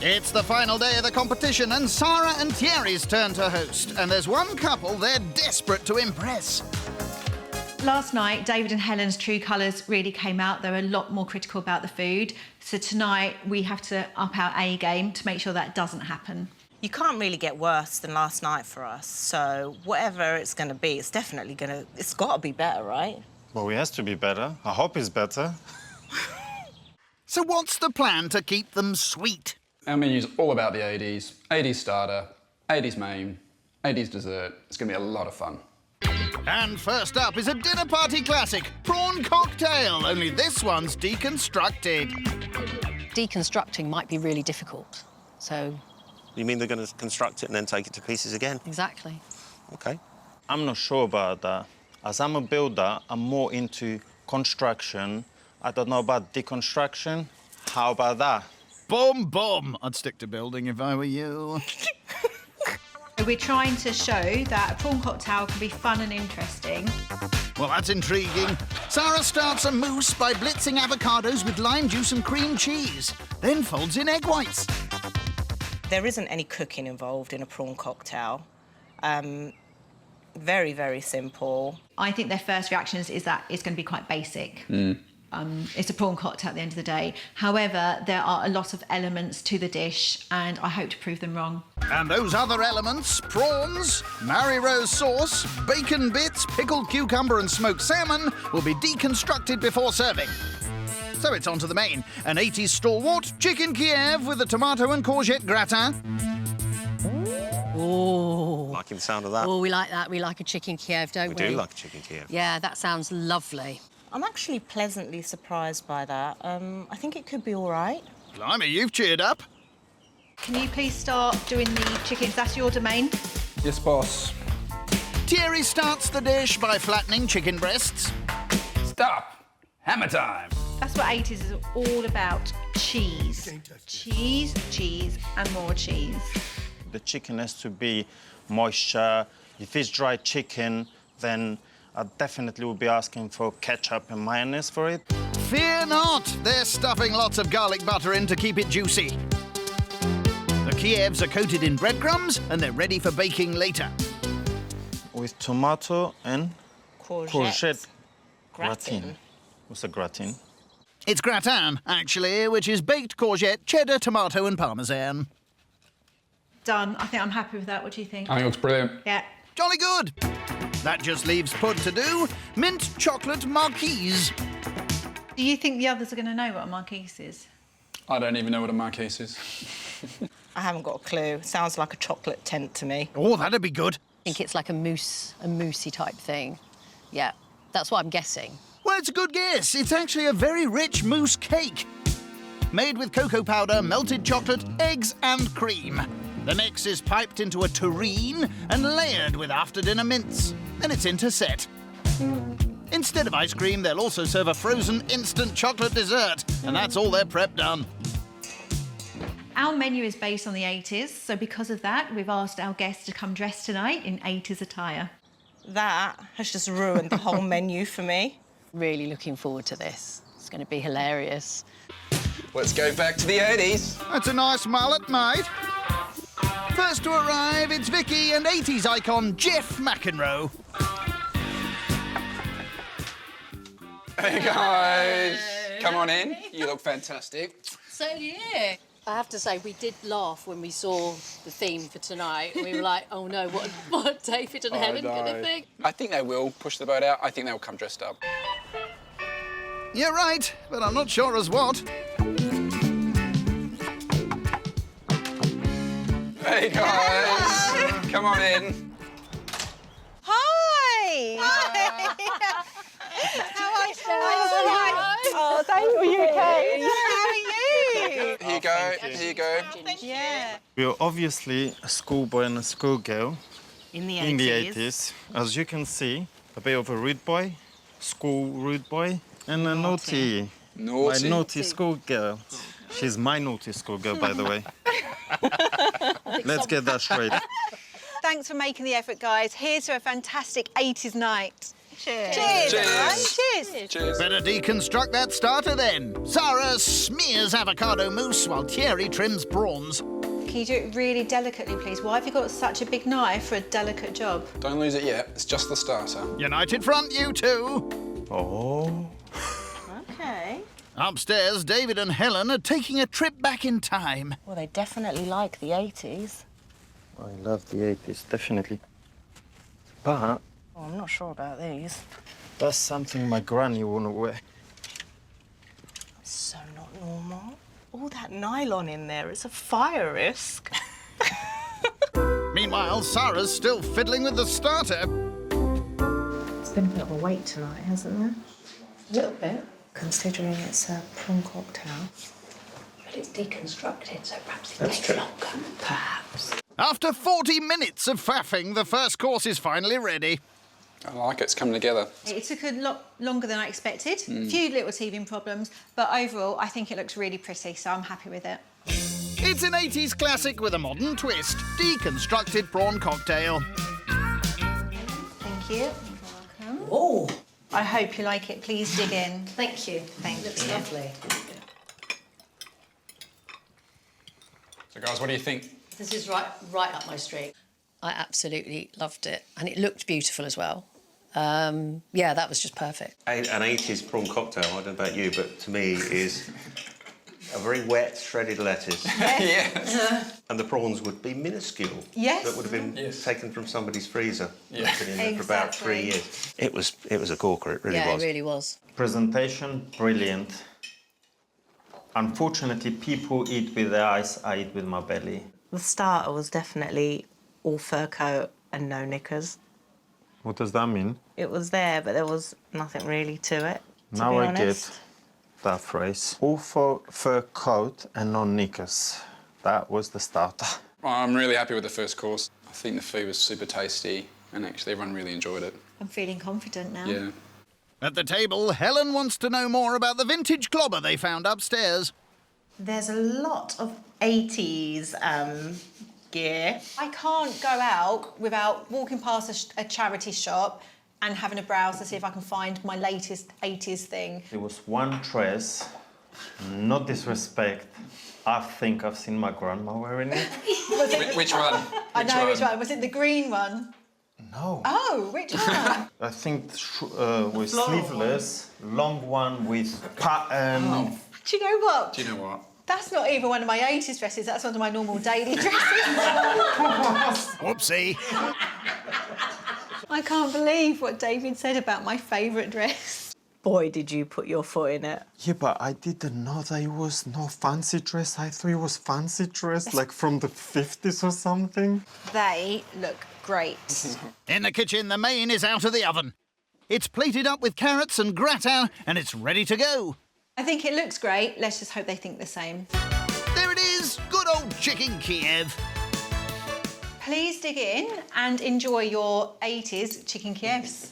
It's the final day of the competition, and Sarah and Thierry's turn to host. And there's one couple they're desperate to impress. Last night, David and Helen's true colours really came out. They were a lot more critical about the food. So tonight, we have to up our A game to make sure that doesn't happen. You can't really get worse than last night for us. So whatever it's going to be, it's definitely going to... It's got to be better, right? Well, it has to be better. I hope it's better. So what's the plan to keep them sweet? Our menu's all about the 80s. 80s starter, 80s main, 80s dessert. It's going to be a lot of fun. And first up is a dinner party classic, prawn cocktail, only this one's deconstructed. Deconstructing might be really difficult, so... You mean they're going to construct it and then take it to pieces again? Exactly. OK. I'm not sure about that. As I'm a builder, I'm more into construction. I don't know about deconstruction. How about that? Boom, boom. I'd stick to building if I were you. We're trying to show that a prawn cocktail can be fun and interesting. Well, that's intriguing. Sarah starts a mousse by blitzing avocados with lime juice and cream cheese, then folds in egg whites. There isn't any cooking involved in a prawn cocktail. Very, very simple. I think their first reactions is that it's going to be quite basic. It's a prawn cocktail at the end of the day. However, there are a lot of elements to the dish, and I hope to prove them wrong. And those other elements, prawns, Mary Rose sauce, bacon bits, pickled cucumber and smoked salmon, will be deconstructed before serving. So it's on to the main, an 80s stalwart, chicken Kiev with a tomato and courgette gratin. Oh. Liking the sound of that. Oh, we like that. We like a chicken Kiev, don't we? We do like a chicken Kiev. Yeah, that sounds lovely. I'm actually pleasantly surprised by that. I think it could be all right. Blimey, you've cheered up. Can you please start doing the chickens? That's your domain. Yes, boss. Thierry starts the dish by flattening chicken breasts. Stop! Hammer time! That's what 80s is all about. Cheese. Cheese, cheese, and more cheese. The chicken has to be moisture. If it's dry chicken, then I definitely would be asking for ketchup and mayonnaise for it. Fear not, they're stuffing lots of garlic butter in to keep it juicy. The Kievs are coated in breadcrumbs and they're ready for baking later. With tomato and courgette Gratin. gratin. What's a gratin? It's gratin, actually, which is baked courgette, cheddar, tomato and parmesan. Done. I think I'm happy with that. What do you think? I think it looks brilliant. Yeah. Jolly good. That just leaves Pud to do mint chocolate marquise. Do you think the others are going to know what a marquise is? I don't even know what a marquise is. I haven't got a clue. Sounds like a chocolate tent to me. Oh, that'd be good. I think it's like a moussey type thing. Yeah, that's what I'm guessing. Well, it's a good guess. It's actually a very rich mousse cake. Made with cocoa powder, melted chocolate, eggs and cream. The mix is piped into a tureen and layered with after-dinner mints. Then it's into set. Instead of ice cream, they'll also serve a frozen instant chocolate dessert. And that's all their prep done. Our menu is based on the 80s, so because of that, we've asked our guests to come dressed tonight in 80s attire. That has just ruined the whole menu for me. Really looking forward to this. It's going to be hilarious. Let's go back to the 80s. That's a nice mullet, mate. First to arrive, it's Vicky and 80s icon Jeff McEnroe. Hey, guys. Come on in. You look fantastic. So, yeah. I have to say, we did laugh when we saw the theme for tonight. We were like, oh, no, what David and Helen going to think? I think they will push the boat out. I think they'll come dressed up. You're right, but I'm not sure as what. Hey, guys. Come on in. Hi! How are you? Oh, thank you, Kate. How are you? Here you go. Here you go. Yeah. We're obviously a schoolboy and a schoolgirl In the 80s. in the 80s. As you can see, a bit of a rude boy, school rude boy, and a naughty. Naughty. My naughty schoolgirl. She's my naughty schoolgirl, by the way. Let's get that straight. Thanks for making the effort, guys. Here's to a fantastic 80s night. Cheers. Cheers. Cheers. Cheers. Better deconstruct that starter then. Sarah smears avocado mousse while Thierry trims prawns. Can you do it really delicately, please? Why have you got such a big knife for a delicate job? Don't lose it yet. It's just the starter. United front, you two. Oh. Okay. Upstairs, David and Helen are taking a trip back in time. Well, they definitely like the 80s. I love the 80s, definitely. But Oh, I'm not sure about these. that's something my granny wouldn't wear. So not normal. All that nylon in there, it's a fire risk. Meanwhile, Sarah's still fiddling with the starter. It's been a bit of a wait tonight, hasn't there? A little bit. Considering it's a prawn cocktail. But it's deconstructed, so perhaps it takes longer. Perhaps. After 40 minutes of faffing, the first course is finally ready. I like it. It's coming together. It took a lot longer than I expected. A few little teething problems, but overall, I think it looks really pretty, so I'm happy with it. It's an 80s classic with a modern twist. Deconstructed prawn cocktail. Thank you. Welcome. Oh, I hope you like it. Please dig in. thank you. Thank Looks you. lovely. So, guys, what do you think? This is right up my street. I absolutely loved it, and it looked beautiful as well. Yeah, that was just perfect. An 80s prawn cocktail, I don't know about you, but to me is a very wet, shredded lettuce. Yes. And the prawns would be minuscule. Yes. That would have been taken from somebody's freezer. Yeah. Been in there for about 3 years. It was a corker, it really Yeah, was. it really was. Presentation, brilliant. Unfortunately, people eat with their eyes, I eat with my belly. The starter was definitely all fur coat and no knickers. What does that mean? It was there, but there was nothing really to it, to Now be I honest. get that phrase. All fur coat and no knickers. That was the starter. I'm really happy with the first course. I think the food was super tasty, and actually everyone really enjoyed it. I'm feeling confident now. Yeah. At the table, Helen wants to know more about the vintage clobber they found upstairs. There's a lot of 80s gear. I can't go out without walking past a charity shop and having a browse to see if I can find my latest 80s thing. There was one dress, no disrespect. I think I've seen my grandma wearing it. Which one? I know which one. Was it the green one? No. Oh, which one? I think with sleeveless, long one with pattern. Do you know what? Do you know what? That's not even one of my 80s dresses. That's one of my normal daily dresses. Whoopsie. I can't believe what David said about my favourite dress. Boy, did you put your foot in it. Yeah, but I didn't know that it was no fancy dress. I thought it was fancy dress, like from the 50s or something. They look great. In the kitchen, the main is out of the oven. It's plated up with carrots and gratin, and it's ready to go. I think it looks great. Let's just hope they think the same. There it is, good old chicken Kiev. Please dig in and enjoy your 80s chicken Kievs.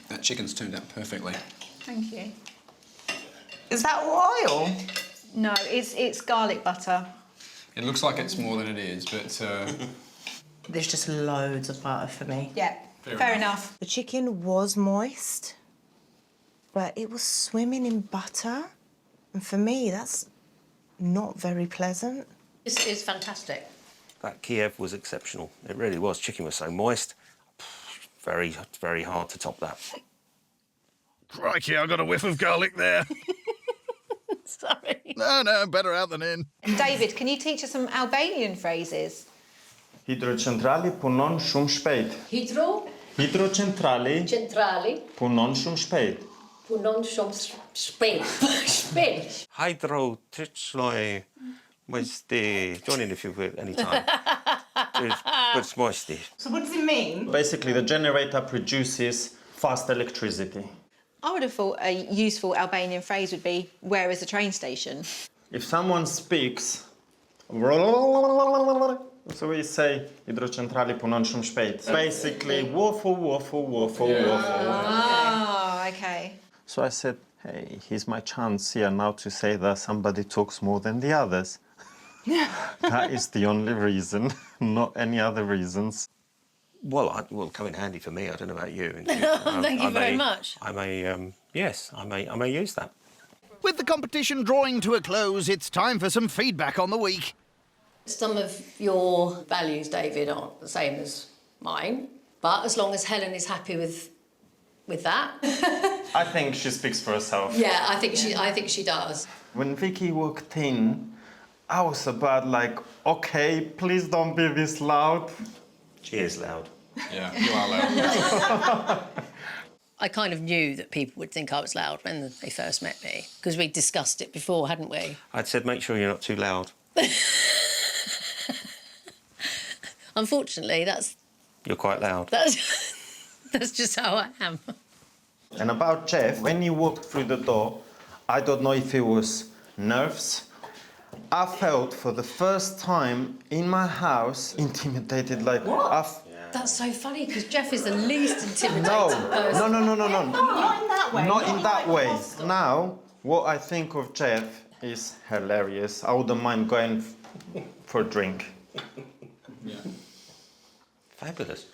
That chicken's turned out perfectly. Thank you. Is that oil? No, it's garlic butter. It looks like it's more than it is, but There's just loads of butter for me. Yeah, fair enough. The chicken was moist, but it was swimming in butter. And for me, that's not very pleasant. This is fantastic. That Kiev was exceptional. It really was. Chicken was so moist. Very, very hard to top that. Crikey, I got a whiff of garlic there. Sorry. No, better out than in. David, can you teach us some Albanian phrases? Hidrocentrali punon shumë shpejt. Hidrocentrali Centrali punon shumë shpejt. punon shumë shpejt. Hydro Titzloi was the. Join in if you will, any time. But it's moisty. So what does it mean? Basically, the generator produces fast electricity. I would have thought a useful Albanian phrase would be, where is the train station? If someone speaks, so we say hidrocentrali punon shumë shpejt. Basically, waffle, waffle, waffle, waffle. Oh, okay. So I said, hey, here's my chance here now to say that somebody talks more than the others. That is the only reason, not any other reasons. Well, will come in handy for me. I don't know about you. Thank you very much. I may, yes, I may use that. With the competition drawing to a close, it's time for some feedback on the week. Some of your values, David, aren't the same as mine, but as long as Helen is happy with that. I think she speaks for herself. Yeah, I think she does. When Vicky walked in, I was about like, okay, please don't be this loud. She is loud. Yeah, you are loud. I kind of knew that people would think I was loud when they first met me, because we discussed it before, hadn't we? I'd said make sure you're not too loud. Unfortunately, You're quite loud. that's just how I am. And about Jeff, when you walked through the door, I don't know if it was nerves. I felt for the first time in my house intimidated, like... That's so funny, because Jeff is the least intimidating person. No. Not in that way. Not in that way. Now, what I think of Jeff is hilarious. I wouldn't mind going for a drink. Fabulous.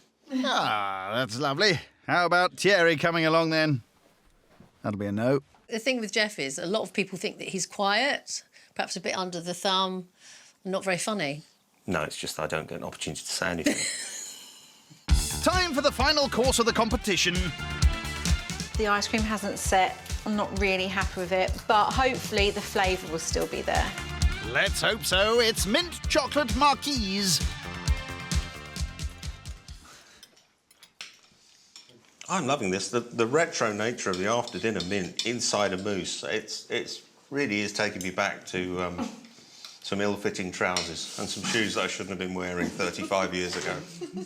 Ah, that's lovely. How about Thierry coming along then? That'll be a no. The thing with Jeff is a lot of people think that he's quiet, perhaps a bit under the thumb, not very funny. No, it's just I don't get an opportunity to say anything. Time for the final course of the competition. The ice cream hasn't set. I'm not really happy with it, but hopefully the flavour will still be there. Let's hope so. It's mint chocolate marquise. I'm loving this. The retro nature of the after-dinner mint inside a mousse. It's really is taking me back to some ill-fitting trousers and some shoes that I shouldn't have been wearing 35 years ago.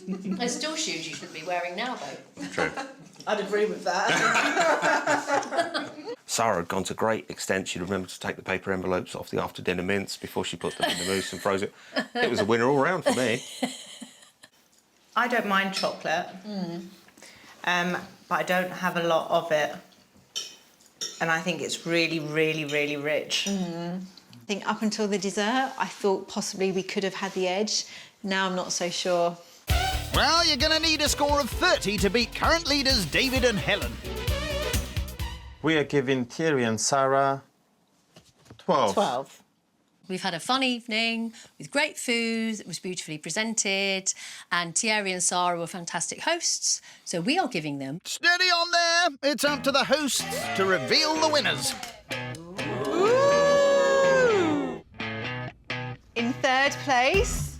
There's still shoes you shouldn't be wearing now, though. True. I'd agree with that. Sarah had gone to great extent. She remembered to take the paper envelopes off the after-dinner mints before she put them in the mousse and froze it. It was a winner all round for me. I don't mind chocolate, but I don't have a lot of it. And I think it's really, really, really rich. I think up until the dessert, I thought possibly we could have had the edge. Now I'm not so sure. Well, you're going to need a score of 30 to beat current leaders David and Helen. We are giving Thierry and Sarah 12. 12. We've had a fun evening with great food that was beautifully presented, and Thierry and Sarah were fantastic hosts, so we are giving them... Steady on there. It's up to the hosts to reveal the winners. Ooh. In third place,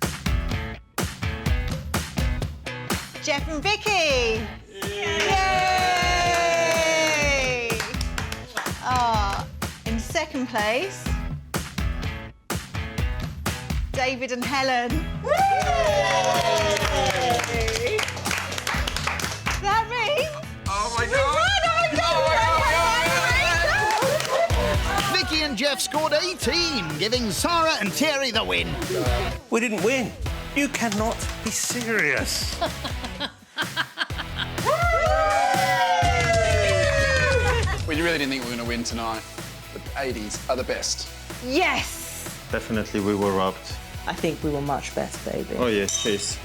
Jeff and Vicky. Yay! In second place, David and Helen. Yay! That means... Oh, my God! Vicky and Jeff scored 18, giving Sarah and Thierry the win. We didn't win. You cannot be serious. Well, you really didn't think we were going to win tonight. The 80s are the best. Yes! Definitely we were robbed. I think we were much better, baby. Oh, yes, please.